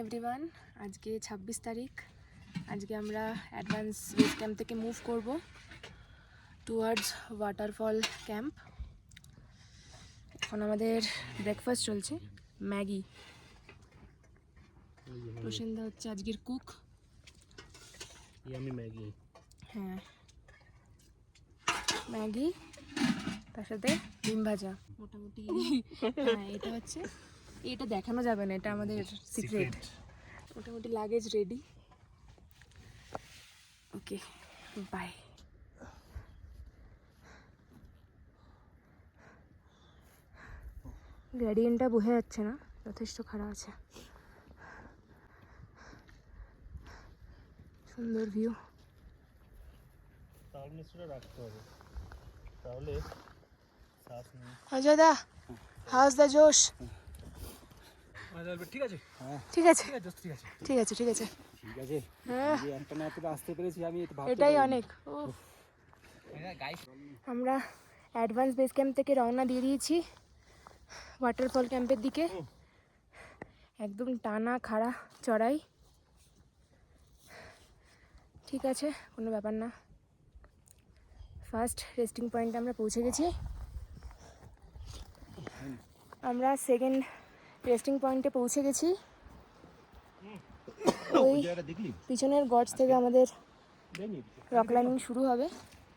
Everyone, আজকে 26 তারিখ। আজকে আমরা অ্যাডভান্স বেস ক্যাম্প থেকে মুভ করব টুয়ার্ডস ওয়াটারফল ক্যাম্প। এখন আমাদের ব্রেকফাস্ট চলছে, ম্যাগি। প্রসেনদা হচ্ছে আজকের কুক। Yummy Maggi. হ্যাঁ, ম্যাগি তার সাথে ডিম ভাজা মোটামুটি। হ্যাঁ, এটা হচ্ছে, এটা দেখানো যাবে না, এটা আমাদের সিক্রেট। মোটামুটি লাগেজ রেডি। Okay, bye. গ্রেডিয়েন্টটা বোঝা যাচ্ছে না, যথেষ্ট খারাপ আছে। সুন্দর ভিউ। তাল মিশ্র রাখতে হবে, তাহলে শ্বাস নেই। অজয় দা, হাউস দা জোশ? ঠিক আছে, ঠিক আছে, ঠিক আছে, ঠিক আছে, ঠিক আছে, ঠিক আছে। হ্যাঁ, একটা না এতটা আসতে পেরেছি আমি, এটাই অনেক। আমরা অ্যাডভান্স বেস ক্যাম্প থেকে রওনা দিয়ে দিয়েছি ওয়াটারফল ক্যাম্পের দিকে। একদম টানা খাড়া চড়াই, ঠিক আছে, কোনো ব্যাপার না। ফার্স্ট রেস্টিং পয়েন্টে আমরা পৌঁছে গেছি। আমরা সেকেন্ড রেস্টিং পয়েন্টে পৌঁছে গেছি। ওই পিছনের গডস থেকে আমাদের রক ক্লাইম্বিং শুরু হবে,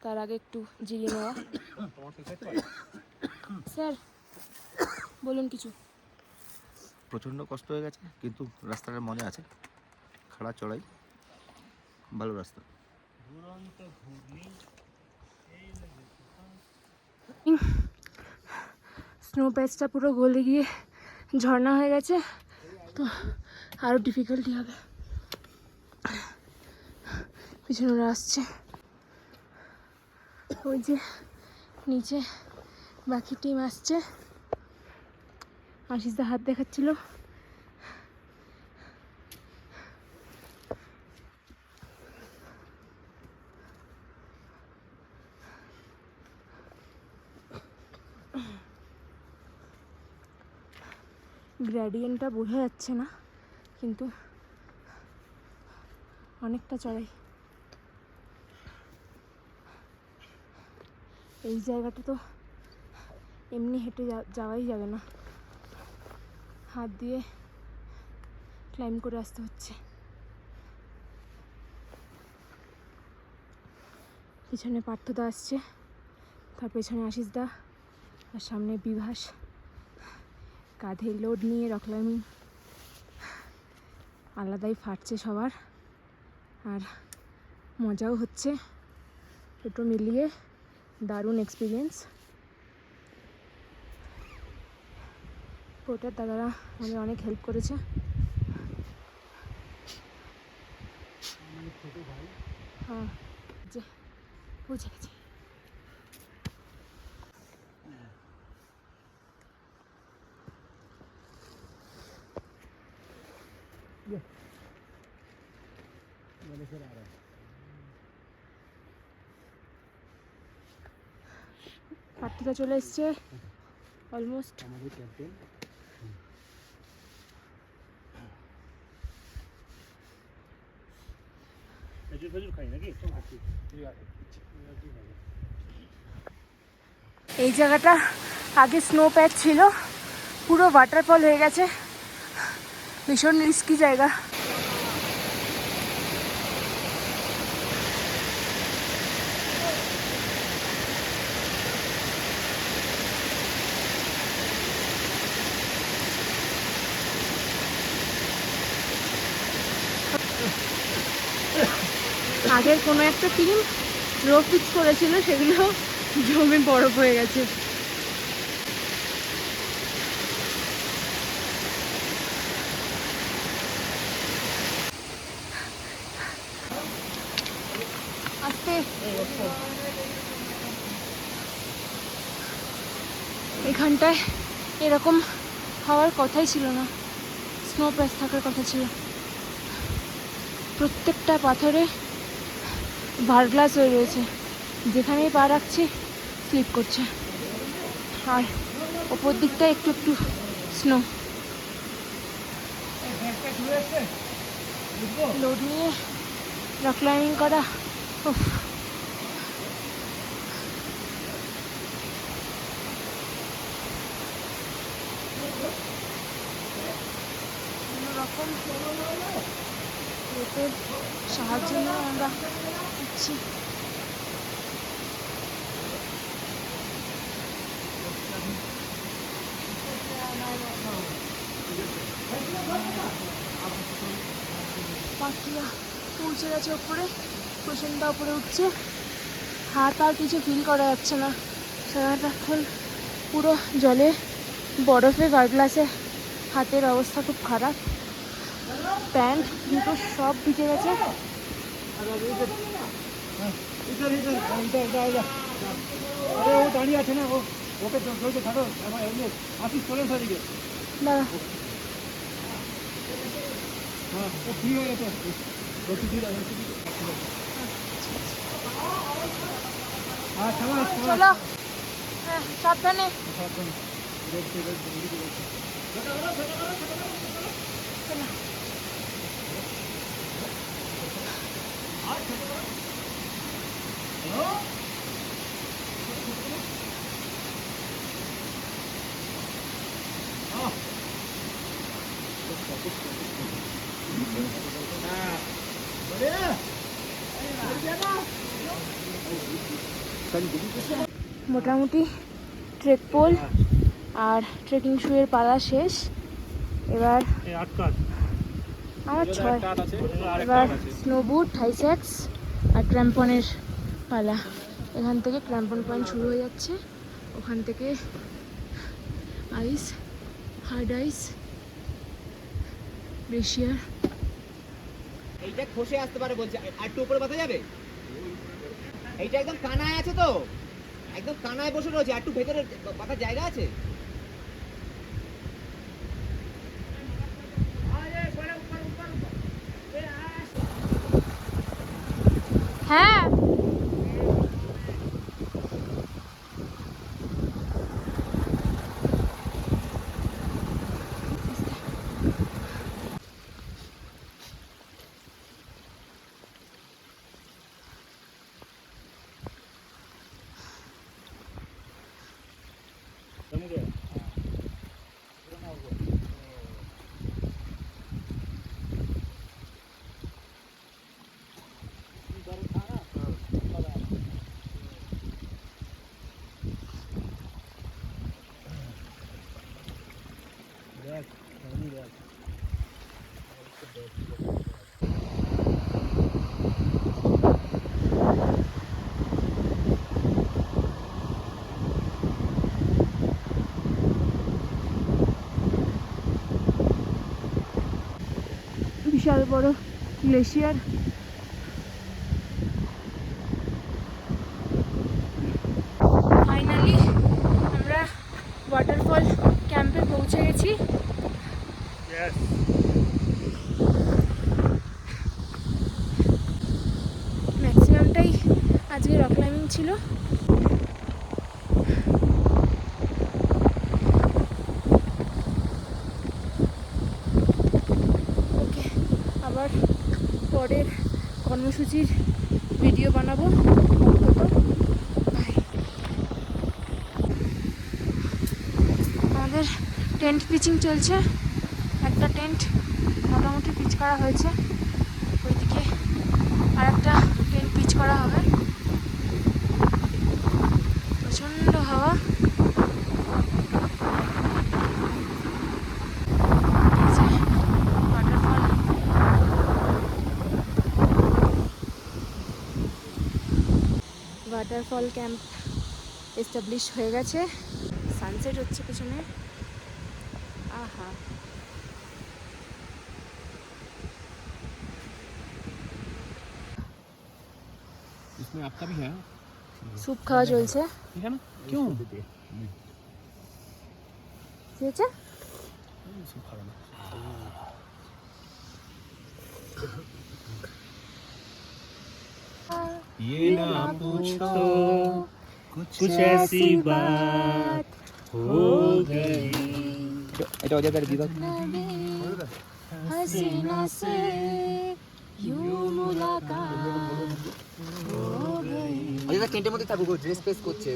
তার আগে একটু জিরিয়ে নেওয়া। স্যার বলুন কিছু। প্রচণ্ড কষ্ট হয়ে গেছে, কিন্তু রাস্তাটা মজা আছে। খাড়া চড়াই, ভালো রাস্তা। স্নো প্যাচটা পুরো গলে গিয়ে ঝর্ণা হয়ে গেছে, তো আরও ডিফিকাল্টি হবে। পিছনে ওরা আসছে, ওই যে নিচে বাকি টিম আসছে। আশিসদা হাত দেখাচ্ছিল। গ্রেডিয়েন্টটা বোঝা যাচ্ছে না, কিন্তু অনেকটা চড়াই। এই জায়গাটা তো এমনি হেঁটে যাওয়াই যাবে না, হাত দিয়ে ক্লাইম্ব করে আসতে হচ্ছে। পিছনে পার্থদা আসছে, তার পেছনে আশিসদা, আর সামনে বিভাস। কাঁধে লোড নিয়ে রক ক্লাইম্বিং আলাদাই ফাটছে সবার, আর মজাও হচ্ছে। দুটো মিলিয়ে দারুণ এক্সপিরিয়েন্স। পোর্টার দাদারা আমাদের অনেক হেল্প করেছে। হ্যাঁ, যে পৌঁছে গেছি। পার্থিকা চলে এসছে অলমোস্ট। আমাদের ক্যাপ্টেন এই জায়গাটা আগে স্নো প্যাচ ছিল, পুরো ওয়াটারফল হয়ে গেছে। ভীষণ রিস্কি জায়গা। আগের কোনো একটা টিম রো ফিক্স করেছিল, সেগুলো জমে বরফ হয়ে গেছে। আস্তে, এখানটায় এরকম হওয়ার কথাই ছিল না, স্নো প্যাচ থাকার কথা ছিল। প্রত্যেকটা পাথরে ভারগ্লাস হয়ে রয়েছে, যেখানেই পা রাখছি স্লিপ করছে। আর ওপর দিকটা একটু একটু স্নো। লোড নিয়ে রক ক্লাইম্বিং করা, উফ। রকম লোকের সাহায্য নিয়ে আমরা দিচ্ছি। পাখিরা পৌঁছে গেছে ওপরে, কুশনটা উপরে উঠছে। হাত আর কিছু ফিল করা যাচ্ছে না, সারাটাক্ষণ পুরো জলে, বরফে গার্ডগ্লাসে হাতের অবস্থা খুব খারাপ। প্যান্ট জুতো সব ভিজে গেছে। আরে ও দাঁড়িয়ে আছে না, ওকে চলতে থাকো, আসিস চলে সেদিকে। দাঁড়া, হ্যাঁ ও ঠিক হয়ে গেছে। চলো, হ্যাঁ সাবধানে। মোটামুটি ট্রেক পোল আর ট্রেকিং শুয়ের পালা শেষ। এবার আর 6, এবার স্নো বুট, হাইস্যাক্স আর ক্র্যাম্পনের পালা। এখান থেকে ক্র্যাম্পন পয়েন্ট শুরু হয়ে যাচ্ছে, ওখান থেকে আইস, হার্ড আইস, গ্লেশিয়ার। এইটা খসে আসতে পারে বলছে, আর একটু উপরে বাঁধা যাবে? এইটা একদম কানায় আছে তো, একদম কানায় বসে রয়েছে, আর একটু ভেতরে বাঁধার জায়গা আছে? হ্যাঁ বিশাল বড় গ্লেশিয়ার। ফাইনালি আমরা ওয়াটারফল ক্যাম্পে পৌঁছে গেছি। ম্যাক্সিমামটাই আজকে রক ক্লাইম্বিং ছিল। ওকে, আবার পরের কর্মসূচির ভিডিও বানাবো। আমাদের টেন্ট পিচিং চলছে, একটা টেন্ট মোটামুটি পিচ করা হয়েছে, ওইদিকে আর একটা টেন্ট পিচ করা হবে। প্রচণ্ড হাওয়া, ওয়াটারফল। ওয়াটারফল ক্যাম্প এস্টাবলিশ হয়ে গেছে। সানসেট হচ্ছে পেছনে, আহা। इसमें आपका भी है? স্যুপ খাওয়া চলছে। ठीक है ना? क्यों? কি হচ্ছে? ये ना पूछो कुछ ऐसी बात हो गई। এটা ওদের দিদা हसीना से यूं मुलाकात हो गई ওই টেন্টের মধ্যে থাকুক, ড্রেস পেস করছে।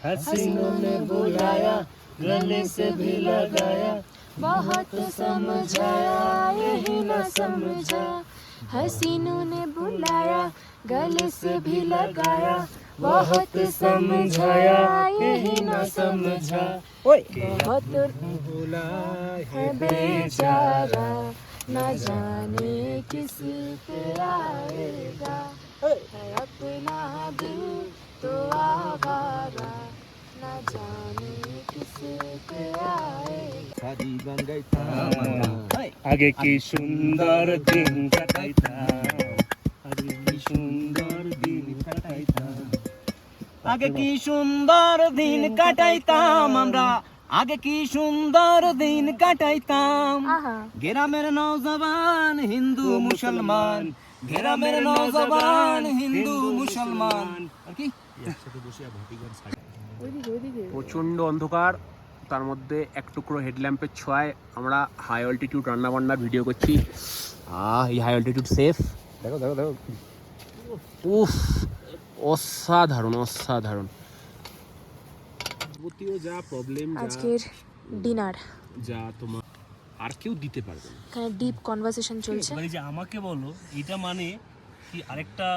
हसीनों ने बुलाया गले से भी लगाया बहुत समझाया यही ना समझा हसीनों ने बुलाया गले से भी लगाया बहुत समझाया यही ना समझा बहुत है बेचारा न जाने किस पे आएगा है अपना दिल तो आवारा न जाने किस पे आएगा আগে কি সুন্দর দিন কাটাইতাম, আগে কি সুন্দর দিন কাটাইতাম, আগে কি সুন্দর দিন কাটাইতাম আমরা, আগে কি সুন্দর দিন কাটাইতাম। आहा গ্রামের নওজওয়ান হিন্দু মুসলমান, গ্রামের নওজওয়ান হিন্দু মুসলমান। আর কি ওইদিকে ওইদিকে প্রচণ্ড অন্ধকার, তার মধ্যে এক টুকরো হেডল্যাম্পের ছোঁয়ায় আমরা হাই অল্টিটিউড রান্নাবান্নার ভিডিও করছি। এই হাই অল্টিটিউড সেফ, দেখো দেখো দেখো, উফ অসাধারণ অসাধারণ। যাবতীয় যা প্রবলেম, আজকের ডিনার যা তোমার আর কেউ দিতে পারবে না। এখানে ডিপ কনভারসেশন চলছে এবারে যে আমাকে বলো, এটা মানে কি আরেকটা